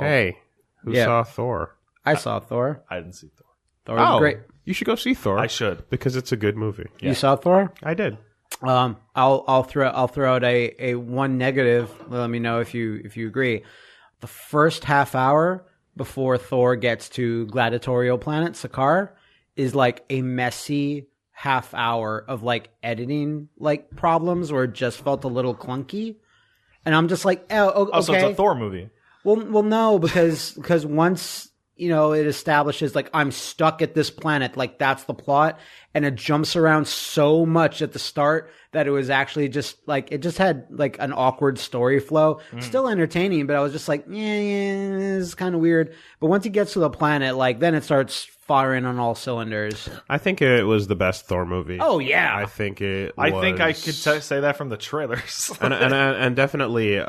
Hey, who saw Thor? I saw Thor. I didn't see Thor. Thor was great. You should go see Thor. I should, because it's a good movie. You saw Thor? I did. I'll throw out a one negative. Let me know if you agree. The first half hour before Thor gets to gladiatorial planet Sakaar is like a messy half hour of like editing like problems where it just felt a little clunky, and I'm just like, okay. So it's a Thor movie. Well, no, because once it establishes like I'm stuck at this planet, like that's the plot, and it jumps around so much at the start that it was actually just like it just had like an awkward story flow. Still entertaining, but I was just like, it's kind of weird. But once he gets to the planet, like then it starts firing on all cylinders. I think it was the best Thor movie. Oh yeah, I think it. I think I could say that from the trailers, and definitely,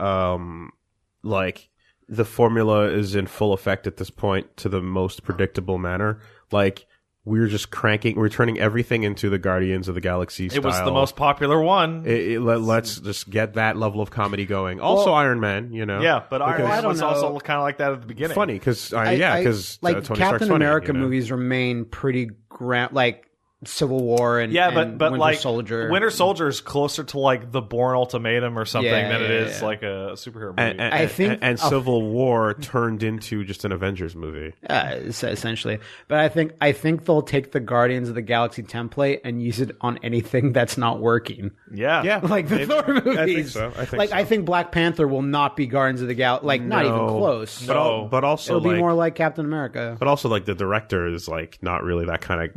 like the formula is in full effect at this point to the most predictable manner. Like we're just we're turning everything into the Guardians of the Galaxy style. It was the most popular one. Let's just get that level of comedy going. Also, Iron Man, Yeah, but Iron Man was also kind of like that at the beginning. Funny because like Tony Captain Stark's America funny, movies remain pretty like Civil War and but Winter like Soldier. Winter Soldier is closer to like the Bourne Ultimatum or something than it is like a superhero movie. I think Civil War turned into just an Avengers movie. Essentially, but I think they'll take the Guardians of the Galaxy template and use it on anything that's not working. Yeah, like the Thor movies. I think Black Panther will not be Guardians of the Galaxy. Like not even close. But also it'll be more like Captain America. But also like the director is like not really that kind of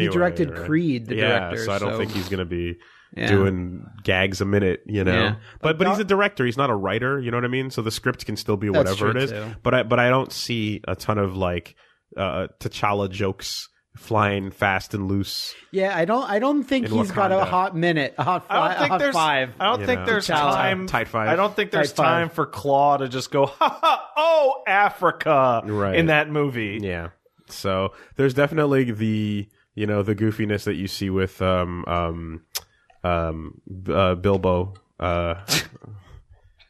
he directed Creed, the director. So I don't think he's going to be doing gags a minute, Yeah. But he's a director. He's not a writer. You know what I mean? So the script can still be whatever it is. Too. But I don't see a ton of like T'Challa jokes flying fast and loose. Yeah, I don't think he's got a hot minute, a hot five. I don't think there's time. Tight five. I don't think there's time for Claw to just go, oh, Africa, in that movie. Yeah. So there's definitely the goofiness that you see with Bilbo.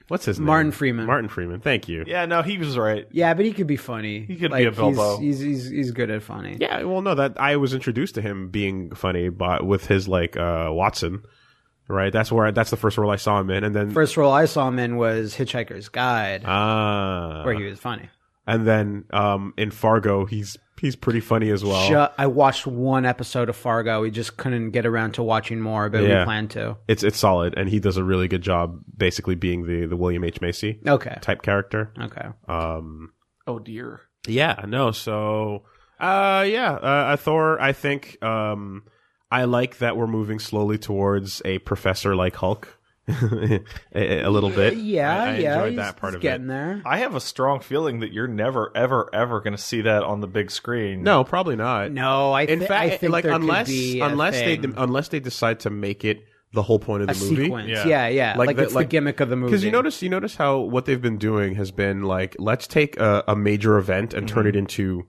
What's his name? Martin Freeman. Martin Freeman. Thank you. Yeah, no, he was right. Yeah, but he could be funny. He could be a Bilbo. He's good at funny. Yeah, well, no, that I was introduced to him being funny, but with his like Watson. Right, that's the first role I saw him in, and then first role I saw him in was Hitchhiker's Guide, where he was funny. And then in Fargo, he's pretty funny as well. I watched one episode of Fargo. We just couldn't get around to watching more, but we plan to. It's solid, and he does a really good job, basically being the William H. Macy type character. Okay. Oh dear. Yeah. No. So. Thor. I think. I like that we're moving slowly towards a professor like Hulk. a little bit. I enjoyed that part of getting there. I have a strong feeling that you're never, ever, ever going to see that on the big screen. No, probably not. No, I think like unless they decide to make it the whole point of the movie. Sequence. Yeah. Like it's the gimmick of the movie. Because you notice how what they've been doing has been like, let's take a major event and turn it into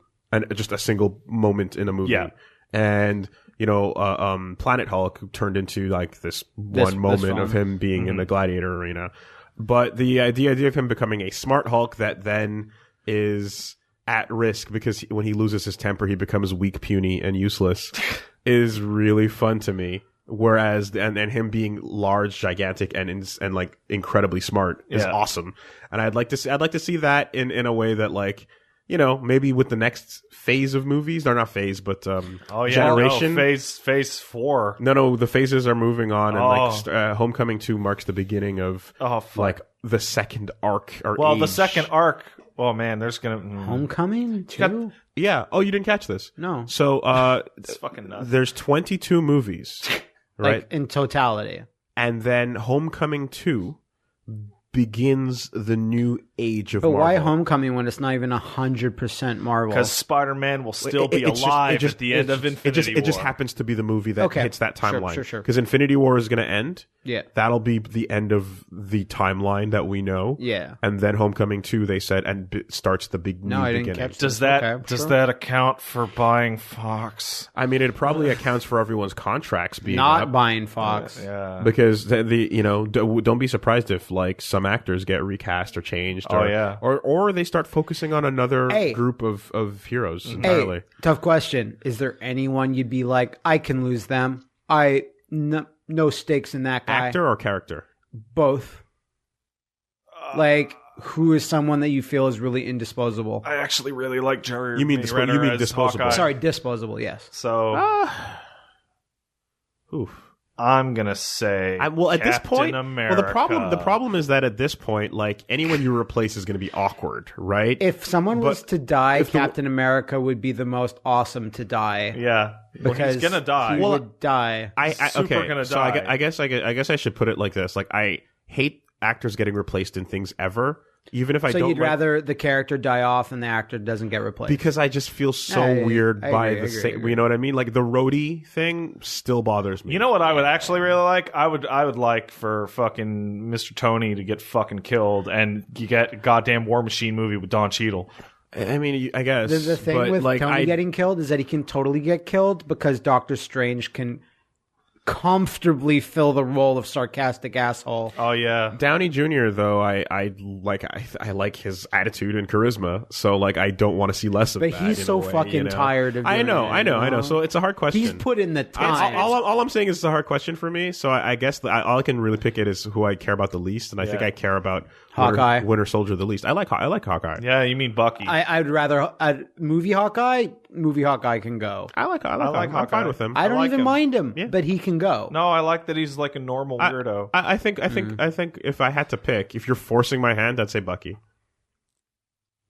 just a single moment in a movie. Yeah. And Planet Hulk turned into like this moment of him being in the gladiator arena. But the idea of him becoming a smart Hulk that then is at risk because when he loses his temper, he becomes weak, puny, and useless is really fun to me. Whereas, and him being large, gigantic, and like incredibly smart is awesome. And I'd like to see that in a way that like, maybe with the next phase of movies, or not phase, but generation. Phase 4. No, the phases are moving on, and Homecoming 2 marks the beginning of like the second arc. The second arc. Oh man, there's gonna Homecoming 2. Yeah. Oh, you didn't catch this? No. So it's fucking nuts. There's 22 movies, right? Like in totality, and then Homecoming 2 begins the new age of Marvel. But why Homecoming when it's not even 100% Marvel? Because Spider-Man will still be alive at the end of Infinity War. It just happens to be the movie that hits that timeline. Sure. Because Infinity War is going to end. Yeah. That'll be the end of the timeline that we know. Yeah. And then Homecoming 2, they said, starts the big new beginning. Didn't catch does that account for buying Fox? I mean, it probably accounts for everyone's contracts being not buying Fox. Yeah. Because don't be surprised if like some actors get recast or changed. or they start focusing on another group of heroes entirely. Tough question. Is there anyone you'd be like, I can lose them? No stakes in that guy. Actor or character? Both. Like, who is someone that you feel is really indisposable? I actually really like Jeremy. You mean disposable? Hawkeye. Sorry, disposable. Yes. So, oof. I'm gonna say at Captain this point, America. the problem is that at this point, like anyone you replace is going to be awkward, right? If someone was to die, Captain America would be the most awesome to die. Yeah, because he's gonna die. He would die. Gonna die. I guess I should put it like this: like I hate actors getting replaced in things ever. Even if I don't, you'd rather the character die off and the actor doesn't get replaced because I just feel so weird by the same. You know what I mean? Like the roadie thing still bothers me. You know what I would actually really like? I would like for fucking Mr. Tony to get fucking killed, and you get a goddamn War Machine movie with Don Cheadle. I mean, I guess the thing with Tony getting killed is that he can totally get killed because Doctor Strange can comfortably fill the role of sarcastic asshole. Oh yeah, Downey Jr. though, I like his attitude and charisma. So like, I don't want to see less of that. But he's so fucking tired of. I know. So it's a hard question. He's put in the time. All I'm saying is it's a hard question for me. So I guess all I can really pick it is who I care about the least, and I think I care about Hawkeye, Winter Soldier the least. I like Hawkeye. Yeah, you mean Bucky? I'd rather movie Hawkeye. Movie Hawkeye can go. I like Hawkeye. I'm fine with him. I don't even mind him, but he can go. No, I like that he's like a normal weirdo. I think if I had to pick, if you're forcing my hand, I'd say Bucky.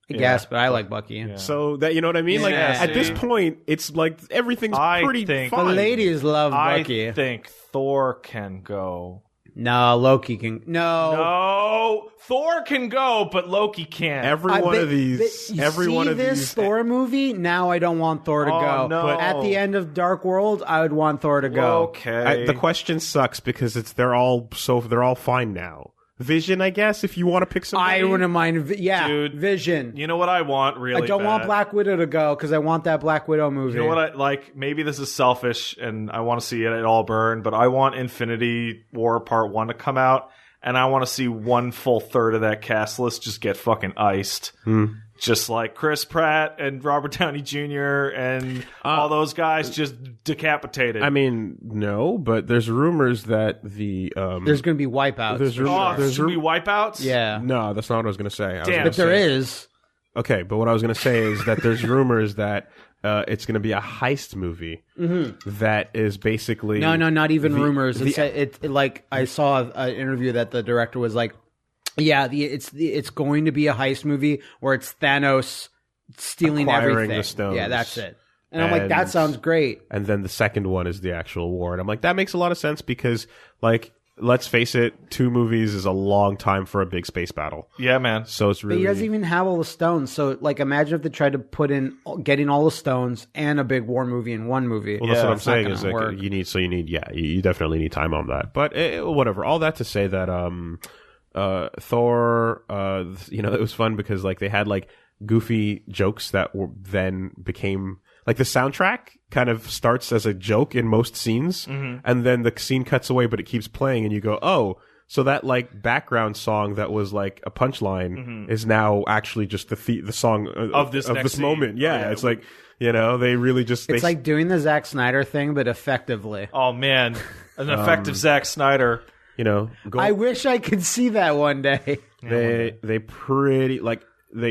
I guess, but I like Bucky. Yeah. So that, you know what I mean? Like at this point, it's like everything's pretty fine. The ladies love Bucky. I think Thor can go. No, Loki can. No, Thor can go, but Loki can't. Every one of these Thor movie. Now I don't want Thor to go. No. But at the end of Dark World, I would want Thor to go. Okay. The question sucks because they're all fine now. Vision, I guess, if you want to pick somebody. I wouldn't mind. Dude, Vision. You know what I want really I don't want Black Widow to go because I want that Black Widow movie. You know what I like? Maybe this is selfish and I want to see it all burn, but I want Infinity War Part 1 to come out, and I want to see one full third of that cast list just get fucking iced. Just like Chris Pratt and Robert Downey Jr. and all those guys just decapitated. I mean, no, but there's rumors that the there's going to be wipeouts. There's going to be wipeouts? Yeah. No, that's not what I was going to say. But there is. Okay, but what I was going to say is that there's rumors that it's going to be a heist movie that is basically... No, not even rumors. It's like I saw an interview that the director was like, yeah, it's going to be a heist movie where it's Thanos stealing everything. The stones. Yeah, that's it. And I'm like, that sounds great. And then the second one is the actual war. And I'm like, that makes a lot of sense because, like, let's face it, 2 movies is a long time for a big space battle. Yeah, man. So it's really... But he doesn't even have all the stones. So, like, imagine if they tried to put in getting all the stones and a big war movie in one movie. Well, that's what I'm saying is, like, you definitely need time on that. But whatever. All that to say that... Thor, it was fun because like they had like goofy jokes that then became like the soundtrack kind of starts as a joke in most scenes, and then the scene cuts away, but it keeps playing, and you go, oh, so that like background song that was like a punchline is now actually just the song of this moment. Yeah, it's like they really just it's like doing the Zack Snyder thing, but effectively. Oh man, an effective Zack Snyder. I wish I could see that one day. They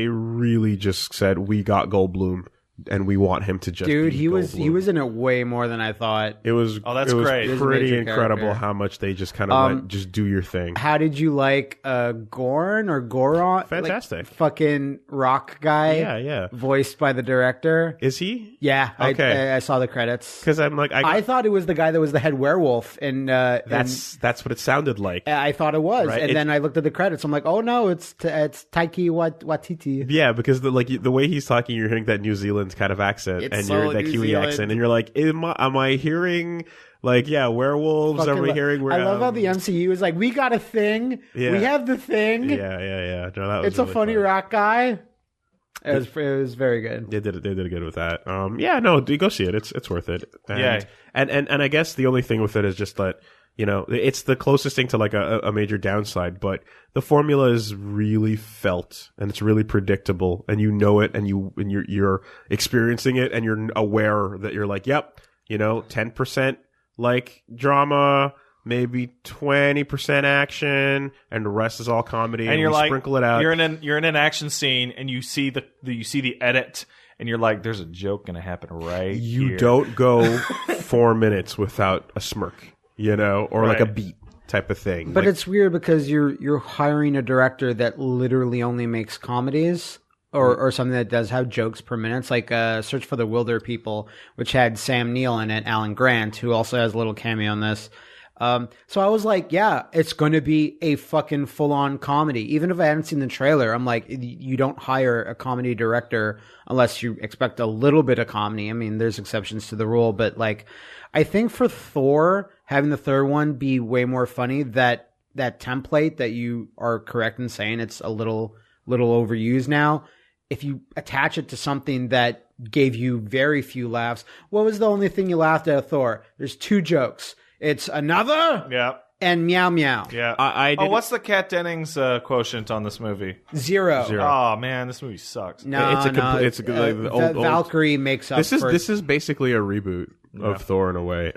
really just said, we got Goldblum and we want him to just he was in it way more than I thought. It was great. Pretty incredible how much they just kind of went, just do your thing. How did you like Goron or Goron? Fantastic. Like, fucking rock guy. Yeah. Voiced by the director. Is he? Yeah. Okay. I saw the credits. Because I'm like, I thought it was the guy that was the head werewolf, and that's what it sounded like. I thought it was, right? And then I looked at the credits. I'm like, oh no, it's Taiki Waititi. Yeah, because the way he's talking, you're hearing that New Zealand kind of accent, and you're that Kiwi accent, and you're like, am I hearing like werewolves? Are we hearing? I love how the MCU is like, we got a thing. Yeah. We have the thing. Yeah. No, that was it's really a funny rock guy. It was very good. They did good with that. Go see it. It's worth it. And I guess the only thing with it is just that You know, it's the closest thing to like a major downside, but the formula is really felt and it's really predictable, and you know it, and you're experiencing it, and you're aware that you're like, yep, you know, 10% like drama, maybe 20% action, and the rest is all comedy, and you're like, sprinkle it out. You're in an action scene, and you see the edit, and you're like, there's a joke gonna happen right here. You don't go 4 minutes without a smirk. You know, or like a beat type of thing. But it's weird because you're hiring a director that literally only makes comedies or something that does have jokes per minute. It's like Search for the Wilder People, which had Sam Neill in it, Alan Grant, who also has a little cameo in this. So I was like, yeah, it's going to be a fucking full-on comedy. Even if I hadn't seen the trailer, I'm like, you don't hire a comedy director unless you expect a little bit of comedy. I mean, there's exceptions to the rule, but like, I think for Thor, having the third one be way more funny, that template that you are correct in saying it's a little overused now. If you attach it to something that gave you very few laughs, what was the only thing you laughed at Thor? There's 2 jokes. It's another, and meow meow. Yeah. What's the Kat Dennings quotient on this movie? 0. Oh man, this movie sucks. Valkyrie makes up. This is basically a reboot of Thor in a way,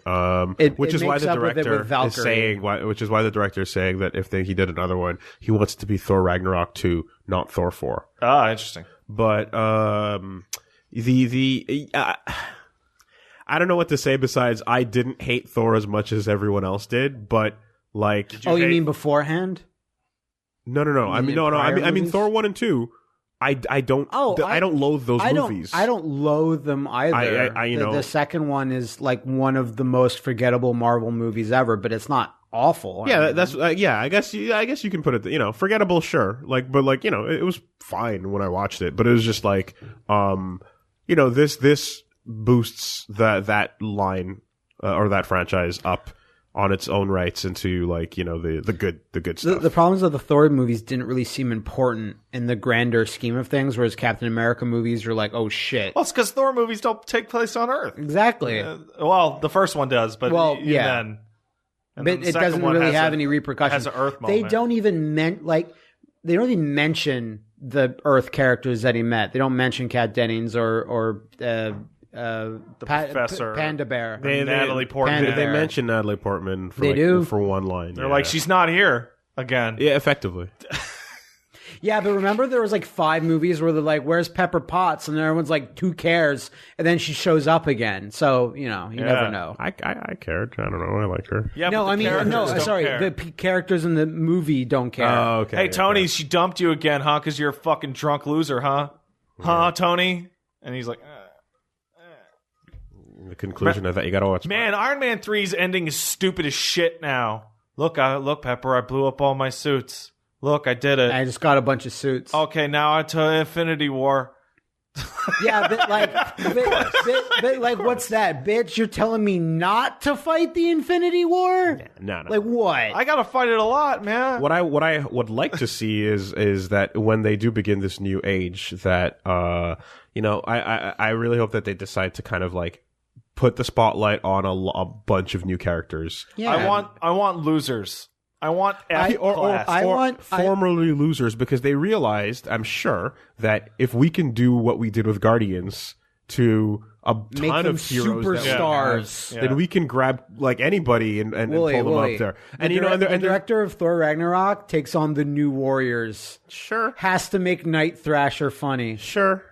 which is why the director is saying, which is why the director is saying that if he did another one, he wants it to be Thor Ragnarok 2, not Thor 4. Ah, interesting. But I don't know what to say besides I didn't hate Thor as much as everyone else did, but like, you mean beforehand? No. I mean Thor 1 and 2. I don't loathe those movies. I don't loathe them either. The second one is like one of the most forgettable Marvel movies ever, but it's not awful. Yeah, that's I guess you can put it. Forgettable, sure. But it was fine when I watched it. But it was just like, this boosts that line or that franchise up on its own rights into the good stuff. The problems of the Thor movies didn't really seem important in the grander scheme of things, whereas Captain America movies are like, oh shit. Well, it's because Thor movies don't take place on Earth. Exactly. Well, the first one does, but then. But it doesn't really have any repercussions. Has an Earth moment. They don't even mention the Earth characters that he met. They don't mention Kat Dennings or the professor Panda Bear. Natalie Portman. They mention Natalie Portman for one line. They're like, she's not here again. Yeah, effectively. Yeah, but remember there was like 5 movies where they're like, where's Pepper Potts? And everyone's like, who cares? And then she shows up again. So, you never know. I cared. I don't know. I liked her. Yeah, the characters in the movie don't care. Oh, okay. Hey, Tony, she dumped you again, huh? Because you're a fucking drunk loser, huh? Yeah. Huh, Tony? And he's like, The conclusion of that, you gotta watch. Man, Iron Man 3's ending is stupid as shit now. Look, Pepper, I blew up all my suits. Look, I did it. I just got a bunch of suits. Okay, now on to Infinity War. Yeah, but what's that, bitch? You're telling me not to fight the Infinity War? No. Like what? I gotta fight it a lot, man. What I would like to see is that when they do begin this new age, that I really hope that they decide to kind of like put the spotlight on a bunch of new characters. Yeah. I want losers. I want formerly losers, because they realized, I'm sure, that if we can do what we did with Guardians to a ton of heroes, superstars, then we can grab like anybody and pull them up there. And the director of Thor Ragnarok takes on the New Warriors. Sure, has to make Night Thrasher funny. Sure,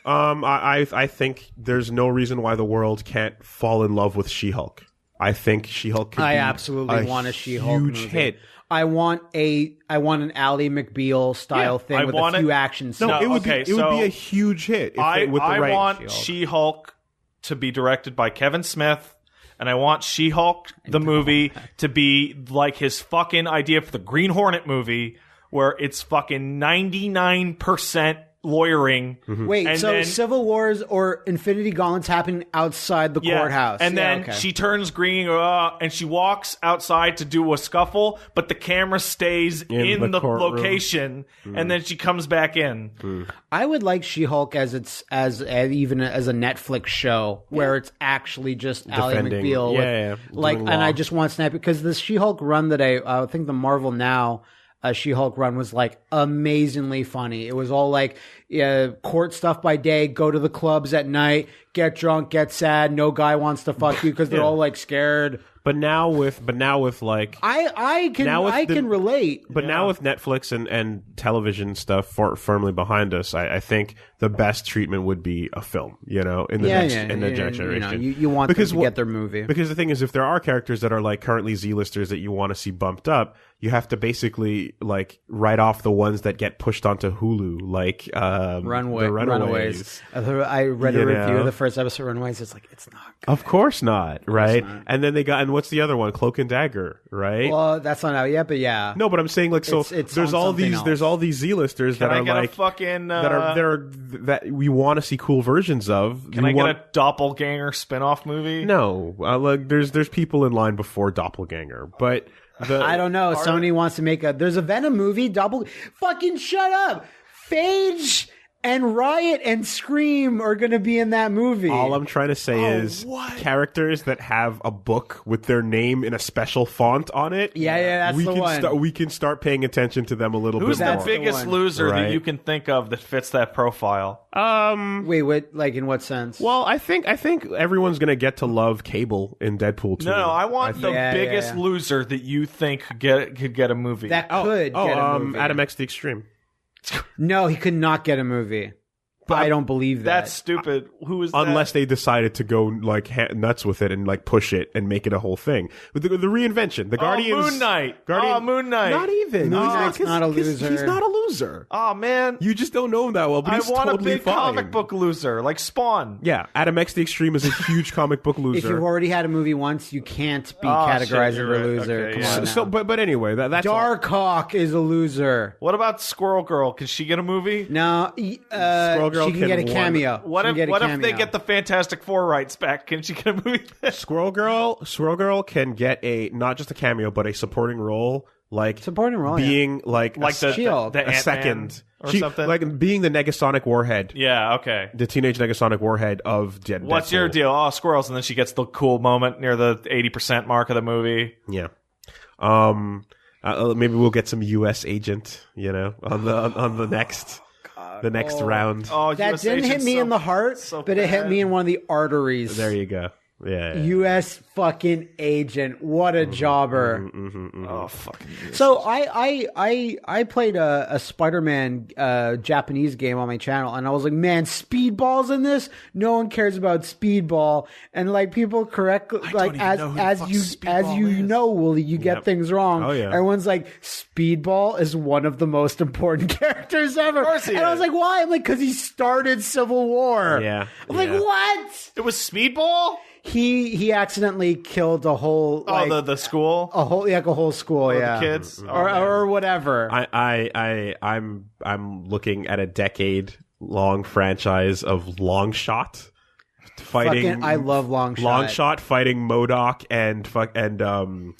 I think there's no reason why the world can't fall in love with She-Hulk. I think She-Hulk could be absolutely want a She-Hulk huge movie. hit. I want an Ally McBeal style thing with a few action scenes. No, it would be a huge hit with the right want She-Hulk to be directed by Kevin Smith, and I want She-Hulk the movie to be like his fucking idea for the Green Hornet movie, where it's fucking 99% lawyering. Wait, and so then, Civil Wars or Infinity Gauntlet's happening outside the courthouse. And then she turns green and she walks outside to do a scuffle, but the camera stays in the location, and then she comes back in. I would like She-Hulk as a Netflix show where it's actually just Ally McBeal. And I just want Snap because the She-Hulk run that I think the Marvel Now She-Hulk run was like amazingly funny. It was all like court stuff by day, go to the clubs at night, get drunk, get sad. No guy wants to fuck you because they're all like scared. But now with like I can relate. But now with Netflix and television stuff firmly behind us, I think the best treatment would be a film. You know, in the next generation. You want them to get their movie because the thing is, if there are characters that are like currently Z-listers that you want to see bumped up, you have to basically like write off the ones that get pushed onto Hulu, like the Runaways. I read a review of the first episode of Runaways. It's like it's not good. Of course not, right? And then and what's the other one? Cloak and Dagger, right? Well, that's not out yet, but yeah. No, but I'm saying like there's all these Z-listers that are like that we want to see cool versions of. Can I get a Doppelganger spin-off movie? No, like there's people in line before Doppelganger, but. I don't know. Sony wants to make there's a Venom movie. Fucking shut up. Phage and Riot and Scream are going to be in that movie. All I'm trying to say is characters that have a book with their name in a special font on it. Yeah, that's the one. We can start paying attention to them a little bit more. Who's the biggest loser that you can think of that fits that profile? Wait, what? Like in what sense? Well, I think everyone's going to get to love Cable in Deadpool 2. No, I want the biggest loser that you think could get a movie. That could get a movie. Adam X the Extreme. No, he could not get a movie. But I don't believe that. That's stupid. Who is that? Unless they decided to go like nuts with it and like push it and make it a whole thing. With the reinvention, the Guardians. Moon Knight. Moon Knight. Not even. Moon Knight's not a loser. He's not a loser. Oh man, you just don't know him that well. But he's want totally a big fine. comic book loser like Spawn. Yeah, Adam X the Extreme is a huge comic book loser. If you've already had a movie once, you can't be categorized as a loser. Okay, Come on. So, but anyway, that's Darkhawk is a loser. What about Squirrel Girl? Can she get a movie? No, Squirrel Girl she can get a cameo. What if they get the Fantastic Four rights back? Can she get a movie? Squirrel Girl can get not just a cameo, but a supporting role. Like being like the Shield, the a second or something, like being the Negasonic Warhead. Yeah, okay. The teenage Negasonic Warhead of Deadpool. What's your deal? Oh, squirrels, and then she gets the cool moment near the 80% mark of the movie. Yeah. Maybe we'll get some U.S. agent, on the next. The next round. Oh, that US didn't hit me in the heart, but it hit me in one of the arteries. There you go. Yeah. U.S. fucking agent. What a jobber. Oh, fucking US. So I played a Spider-Man Japanese game on my channel, and I was like, man, Speedball's in this? No one cares about Speedball. And like people correct, like as you know, Wooly, you get things wrong. Oh, yeah. Everyone's like, Speedball is one of the most important characters ever. Of course he is. I was like, why? I'm like, because he started Civil War. Yeah. I'm like, what? It was Speedball? He accidentally killed a whole the school, a whole school, the kids, or whatever. I'm looking at a decade-long franchise of Longshot fighting. I love Longshot. Longshot fighting MODOK and Mojo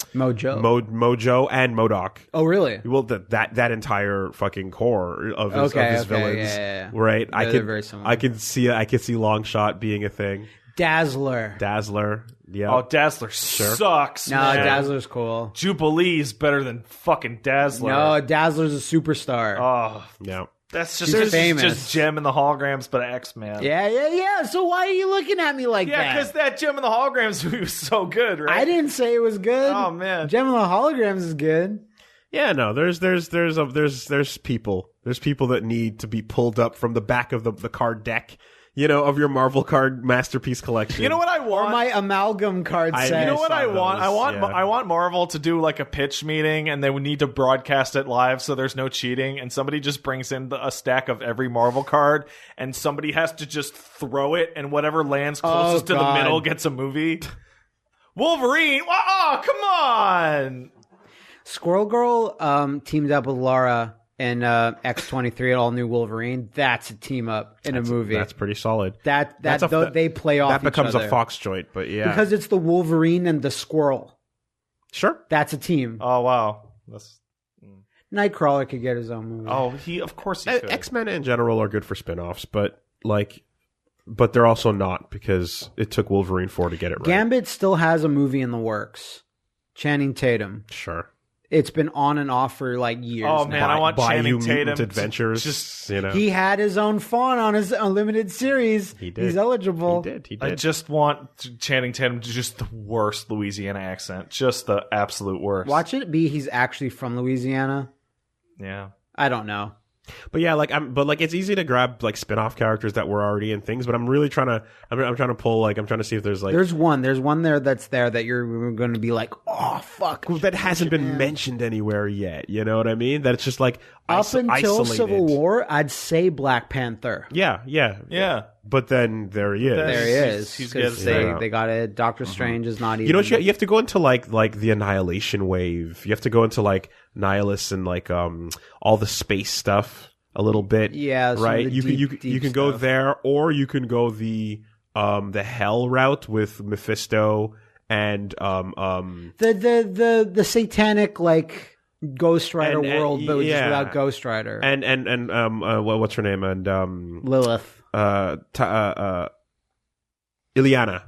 and MODOK. Oh, really? Well, that entire fucking core of his villains, right? I can see Longshot being a thing. Dazzler, yeah. Oh, Dazzler sucks. No, man. Dazzler's cool. Jubilee's better than fucking Dazzler. No, Dazzler's a superstar. Oh, yeah. That's just Gem and the Holograms, but X-Man. Yeah. So why are you looking at me like that? Yeah, because that Gem and the Holograms movie was so good, right? I didn't say it was good. Oh man, Gem and the Holograms is good. Yeah, no. There's people that need to be pulled up from the back of the card deck. Of your Marvel card masterpiece collection. You know what I want? Or my amalgam card set. You know what I want? I want Marvel to do like a pitch meeting, and they would need to broadcast it live so there's no cheating, and somebody just brings in a stack of every Marvel card, and somebody has to just throw it, and whatever lands closest to the middle gets a movie. Wolverine! Oh, come on! Squirrel Girl teamed up with Laura and X-23 all new Wolverine. That's a team up in a movie. That's pretty solid. They play off. That becomes each other. a Fox joint, but yeah, because it's the Wolverine and the Squirrel. Sure, that's a team. Oh wow, that's. Nightcrawler could get his own movie. Oh, of course he could. X-Men in general are good for spin-offs, but they're also not because it took Wolverine 4 to get it right. Gambit still has a movie in the works. Channing Tatum. Sure. It's been on and off for years. Oh man, now. I want Channing Tatum Adventures. He had his own fawn on his unlimited series. He did. He's eligible. He did. I just want Channing Tatum to just the worst Louisiana accent, just the absolute worst. Watch it be he's actually from Louisiana. Yeah. I don't know. But yeah, it's easy to grab spin-off characters that were already in things, but I'm really trying to pull I'm trying to see if there's there's one there that you're going to be like, oh fuck, that hasn't been mentioned anywhere yet. You know what I mean? That it's just up until isolated. Civil War, I'd say Black Panther. Yeah. But then there he is. There he is. Because they got it. Doctor Strange is not even. You know, you have to go into like the Annihilation wave. You have to go into Nihilus and all the space stuff a little bit. Yeah, right. You can go stuff. there, or you can go the Hell route with Mephisto and the satanic Ghost Rider world, but just without Ghost Rider and what's her name and Lilith. Ileana.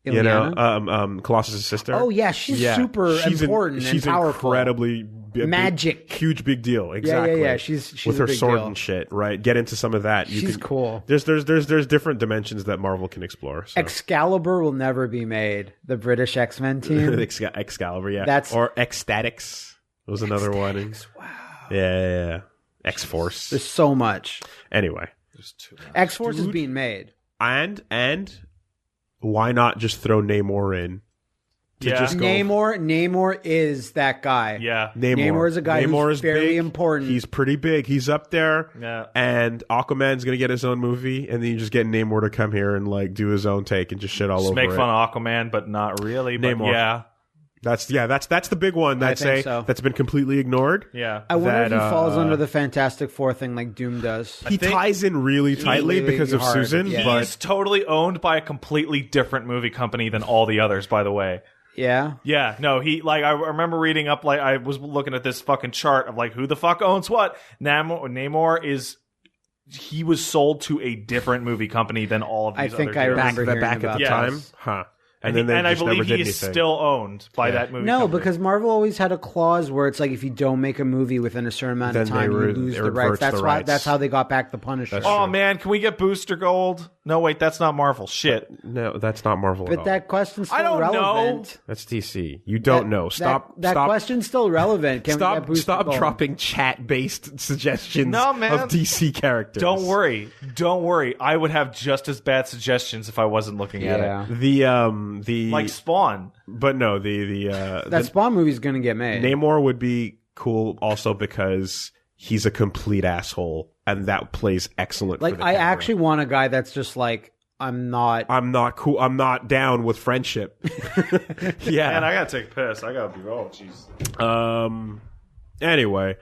You know, Colossus' sister. Oh yeah, she's super important and she's powerful. Incredibly magic, huge big deal. Exactly. Yeah. She's with a her big sword deal. and shit. Right. Get into some of that. She's cool. There's different dimensions that Marvel can explore. So. Excalibur will never be made. The British X-Men team. Excalibur, yeah. Or Ecstatics was another one. Wow. Yeah. X-Force. There's so much. Anyway. X-Force is being made. And why not just throw Namor in? Namor is that guy. Yeah. Namor is a guy who's fairly important. He's pretty big. He's up there. Yeah. And Aquaman's going to get his own movie, and then you just get Namor to come here and do his own take and just shit all over it. Make fun of Aquaman, but not really. But Namor. Yeah. That's the big one that's been completely ignored. Yeah. I wonder if he falls under the Fantastic Four thing like Doom does. He ties in really tightly because of Susan. Yeah. He's totally owned by a completely different movie company than all the others, by the way. Yeah. Yeah. No, I remember reading up, I was looking at this fucking chart of who the fuck owns what. Namor he was sold to a different movie company than all of these I think other I heroes. remember back at the time. Huh. And I believe he is still owned by that movie company. Because Marvel always had a clause where it's if you don't make a movie within a certain amount of time, you lose the rights. That's how they got back the Punisher. Oh man, can we get Booster Gold? No, wait, that's not Marvel. Shit. No, that's not Marvel at all. But that question's still I don't relevant. know. That's DC. You don't know. Stop. That question's still relevant. Stop dropping chat-based suggestions of DC characters. Don't worry. I would have just as bad suggestions if I wasn't looking at it. The like Spawn. But no, that Spawn movie's gonna get made. Namor would be cool also because he's a complete asshole, and that plays excellent. For the I camera. actually want a guy that's just I'm not cool. I'm not down with friendship. Yeah, man, I gotta take a piss. I gotta be. Oh, jeez. Anyway,